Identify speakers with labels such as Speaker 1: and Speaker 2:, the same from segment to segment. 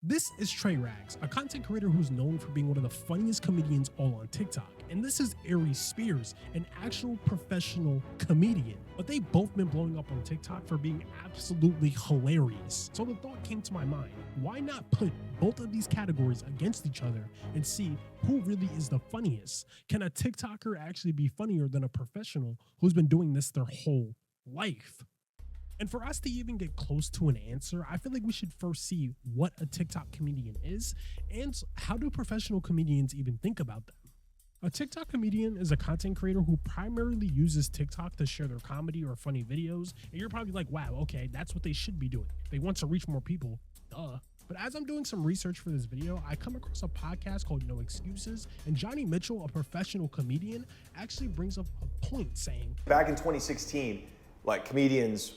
Speaker 1: This is Trey Rags, a content creator who's known for being one of the funniest comedians all on TikTok. And this is Aries Spears, an actual professional comedian. But they've both been blowing up on TikTok for being absolutely hilarious. So the thought came to my mind, why not put both of these categories against each other and see who really is the funniest? Can a TikToker actually be funnier than a professional who's been doing this their whole life? And for us to even get close to an answer, I feel like we should first see what a TikTok comedian is and how do professional comedians even think about them. A TikTok comedian is a content creator who primarily uses TikTok to share their comedy or funny videos. And you're probably like, wow, okay, that's what they should be doing. They want to reach more people, duh. But as I'm doing some research for this video, I come across a podcast called No Excuses, and Johnny Mitchell, a professional comedian, actually brings up a point saying,
Speaker 2: back in 2016, like comedians,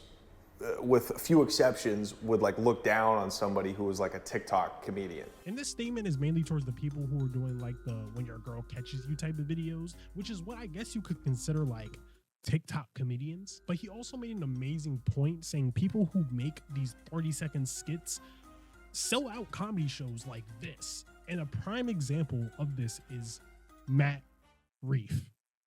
Speaker 2: with a few exceptions, would like look down on somebody who was like a TikTok comedian.
Speaker 1: And this statement is mainly towards the people who are doing like the when your girl catches you type of videos, which is what I guess you could consider like TikTok comedians. But he also made an amazing point saying people who make these 30-second skits sell out comedy shows like this. And a prime example of this is Matt Reef.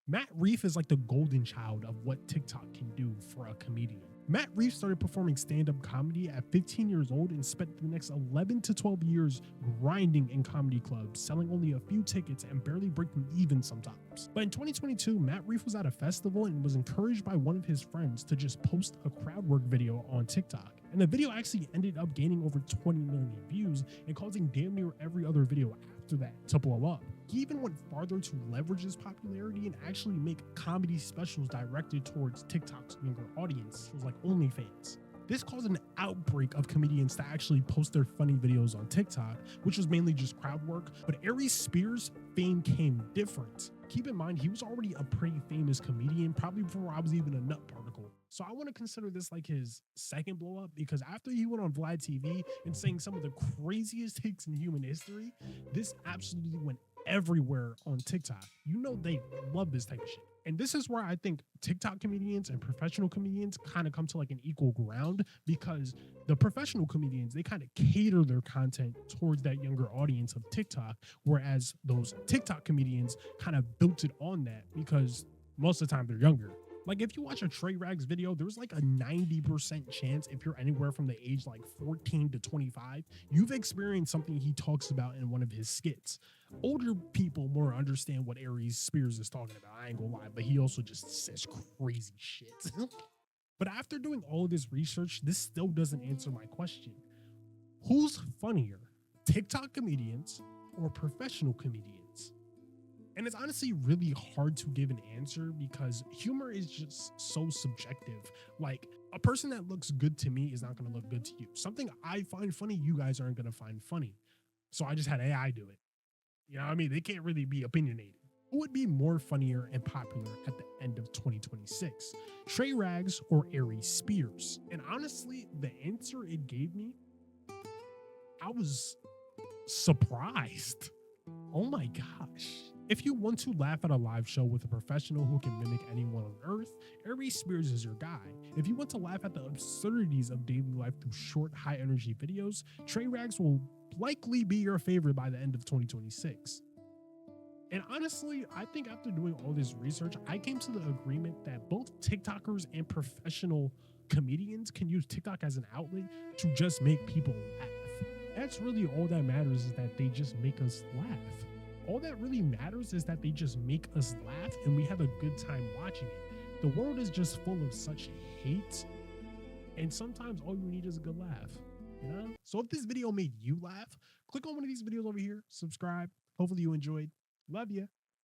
Speaker 1: Matt Reef is like the golden child of what TikTok can do for a comedian. Matt Reef started performing stand-up comedy at 15 years old and spent the next 11 to 12 years grinding in comedy clubs, selling only a few tickets and barely breaking even sometimes. But in 2022, Matt Reef was at a festival and was encouraged by one of his friends to just post a crowd work video on TikTok. And the video actually ended up gaining over 20 million views and causing damn near every other video after that to blow up. He even went farther to leverage his popularity and actually make comedy specials directed towards TikTok's younger audience, shows like OnlyFans. This caused an outbreak of comedians to actually post their funny videos on TikTok, which was mainly just crowd work, but Aries Spears' fame came different. Keep in mind, he was already a pretty famous comedian, probably before I was even a nut particle. So I want to consider this like his second blow up, because after he went on AjiahTv and saying some of the craziest takes in human history, this absolutely went everywhere on TikTok. You know they love this type of shit. And this is where I think TikTok comedians and professional comedians kind of come to like an equal ground, because the professional comedians, they kind of cater their content towards that younger audience of TikTok, whereas those TikTok comedians kind of built it on that because most of the time they're younger. Like if you watch a Trey Rags video, there's like a 90% chance if you're anywhere from the age like 14 to 25, you've experienced something he talks about in one of his skits. Older people more understand what Aries Spears is talking about, I ain't gonna lie, but he also just says crazy shit. But after doing all of this research, this still doesn't answer my question. Who's funnier, TikTok comedians or professional comedians? And it's honestly really hard to give an answer because humor is just so subjective. Like a person that looks good to me is not going to look good to you. Something I find funny, you guys aren't going to find funny. So I just had AI do it. You know what I mean? They can't really be opinionated. Who would be more funnier and popular at the end of 2026? Trey Rags or Aries Spears? And honestly, the answer it gave me, I was surprised. Oh my gosh. If you want to laugh at a live show with a professional who can mimic anyone on earth, Aries Spears is your guy. If you want to laugh at the absurdities of daily life through short, high-energy videos, Trey Rags will likely be your favorite by the end of 2026. And honestly, I think after doing all this research, I came to the agreement that both TikTokers and professional comedians can use TikTok as an outlet to just make people laugh. That's really all that matters, is that they just make us laugh. All that really matters is that they just make us laugh and we have a good time watching it. The world is just full of such hate, and sometimes all you need is a good laugh, you know? So if this video made you laugh, click on one of these videos over here, subscribe. Hopefully you enjoyed. Love ya.